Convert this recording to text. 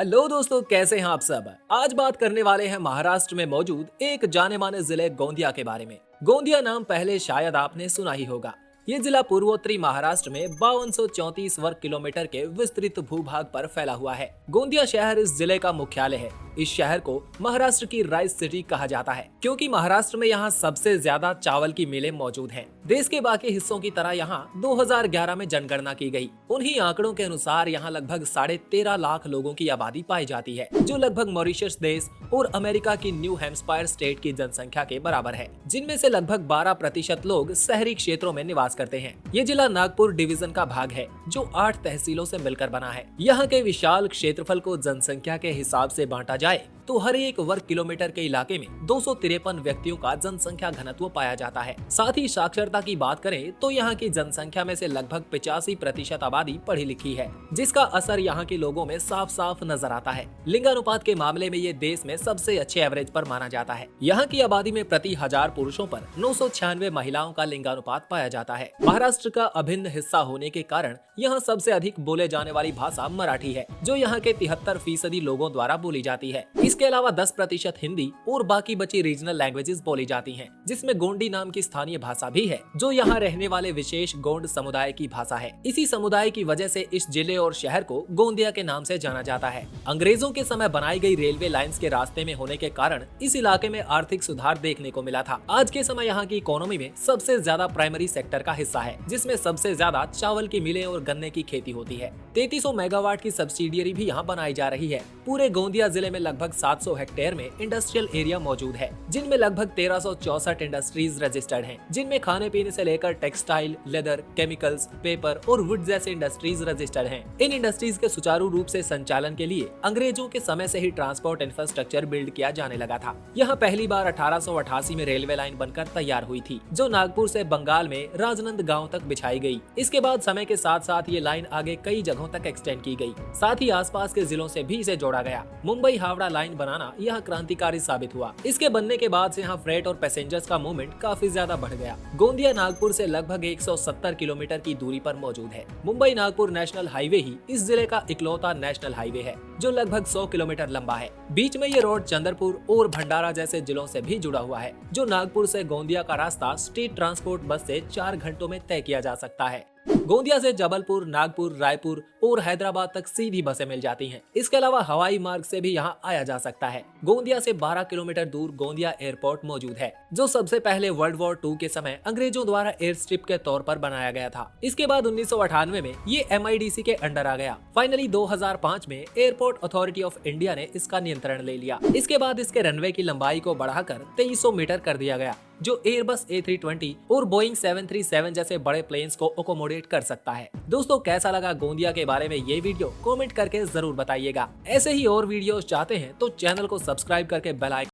Hello दोस्तों, कैसे हैं आप सब। आज बात करने वाले हैं महाराष्ट्र में मौजूद एक जाने माने जिले गोंदिया के बारे में। गोंदिया नाम पहले शायद आपने सुना ही होगा। ये जिला पूर्वोत्तरी महाराष्ट्र में 5234 वर्ग किलोमीटर के विस्तृत भूभाग पर फैला हुआ है। गोंदिया शहर इस जिले का मुख्यालय है। इस शहर को महाराष्ट्र की राइस सिटी कहा जाता है, क्योंकि महाराष्ट्र में यहाँ सबसे ज्यादा चावल की मिलें मौजूद हैं। देश के बाकी हिस्सों की तरह यहाँ 2011 में जनगणना की गई। उन्हीं आंकड़ों के अनुसार यहाँ लगभग 13.5 लाख लोगों की आबादी पाई जाती है, जो लगभग मॉरिशस देश और अमेरिका की न्यू हैम्पशायर स्टेट की जनसंख्या के बराबर है, जिनमें से लगभग 12% लोग शहरी क्षेत्रों में निवास करते हैं। ये जिला नागपुर डिवीजन का भाग है, जो 8 तहसीलों से मिलकर बना है। यहाँ के विशाल क्षेत्रफल को जनसंख्या के हिसाब से बांटा जाए तो हर एक वर्ग किलोमीटर के इलाके में 253 व्यक्तियों का जनसंख्या घनत्व पाया जाता है। साथ ही साक्षरता की बात करें तो यहाँ की जनसंख्या में से लगभग 85% आबादी पढ़ी लिखी है, जिसका असर यहाँ के लोगों में साफ साफ नजर आता है। लिंगानुपात के मामले में ये देश में सबसे अच्छे एवरेज पर माना जाता है। यहाँ की आबादी में प्रति 1000 पुरुषों पर 996 महिलाओं का लिंगानुपात पाया जाता है। महाराष्ट्र का अभिन्न हिस्सा होने के कारण यहाँ सबसे अधिक बोले जाने वाली भाषा मराठी है, जो यहाँ के 73% लोगों द्वारा बोली जाती है। इसके अलावा 10% हिंदी और बाकी बची रीजनल लैंग्वेजेस बोली जाती हैं, जिसमें गोंडी नाम की स्थानीय भाषा भी है, जो यहाँ रहने वाले विशेष गोंड समुदाय की भाषा है। इसी समुदाय की वजह से इस जिले और शहर को गोंदिया के नाम से जाना जाता है। अंग्रेजों के समय बनाई गई रेलवे लाइंस के रास्ते में होने के कारण इस इलाके में आर्थिक सुधार देखने को मिला था। आज के समय यहाँ की इकोनॉमी में सबसे ज्यादा प्राइमरी सेक्टर का हिस्सा है, जिसमें सबसे ज्यादा चावल की मिलें और गन्ने की खेती होती है। 3300 मेगावाट की सब्सिडियरी भी यहाँ बनाई जा रही है। पूरे गोंदिया जिले में लगभग 700 हेक्टेयर में इंडस्ट्रियल एरिया मौजूद है, जिनमें लगभग 1364 इंडस्ट्रीज रजिस्टर्ड हैं, जिनमें खाने पीने से लेकर टेक्सटाइल, लेदर, केमिकल्स, पेपर और वुड जैसे इंडस्ट्रीज रजिस्टर्ड हैं। इन इंडस्ट्रीज के सुचारू रूप से संचालन के लिए अंग्रेजों के समय से ही ट्रांसपोर्ट इंफ्रास्ट्रक्चर बिल्ड किया जाने लगा था। यहाँ पहली बार 1888 में रेलवे लाइन बनकर तैयार हुई थी, जो नागपुर से बंगाल में राजनंद गाँव तक बिछाई गई। इसके बाद समय के साथ साथ ये लाइन आगे कई जगहों तक एक्सटेंड की गई। साथ ही आसपास के जिलों से भी इसे जोड़ा गया। मुंबई हावड़ा लाइन बनाना यह क्रांतिकारी साबित हुआ। इसके बनने के बाद से यहाँ फ्रेट और पैसेंजर्स का मूवमेंट काफी ज्यादा बढ़ गया। गोंदिया नागपुर से लगभग 170 किलोमीटर की दूरी पर मौजूद है। मुंबई नागपुर नेशनल हाईवे ही इस जिले का इकलौता नेशनल हाईवे है, जो लगभग 100 किलोमीटर लंबा है। बीच में ये रोड चंद्रपुर और भंडारा जैसे जिलों से भी जुड़ा हुआ है, जो नागपुर से गोंदिया का रास्ता स्टेट ट्रांसपोर्ट बस से 4 घंटों में तय किया जा सकता है। गोंदिया से जबलपुर, नागपुर, रायपुर और हैदराबाद तक सीधी बसें मिल जाती हैं। इसके अलावा हवाई मार्ग से भी यहाँ आया जा सकता है। गोंदिया से 12 किलोमीटर दूर गोंदिया एयरपोर्ट मौजूद है, जो सबसे पहले वर्ल्ड वॉर 2 के समय अंग्रेजों द्वारा एयर स्ट्रिप के तौर पर बनाया गया था। इसके बाद 1998 में ये MIDC के अंडर आ गया। फाइनली 2005 में एयरपोर्ट अथॉरिटी ऑफ इंडिया ने इसका नियंत्रण ले लिया। इसके बाद इसके रनवे की लंबाई को बढ़ाकर 2300 मीटर कर दिया गया, जो एयरबस A320 और बोइंग 737 जैसे बड़े प्लेन्स को अकोमोडेट कर सकता है। दोस्तों, कैसा लगा गोंदिया के बारे में ये वीडियो कमेंट करके जरूर बताइएगा। ऐसे ही और वीडियोस चाहते हैं तो चैनल को सब्सक्राइब करके बेल आइकन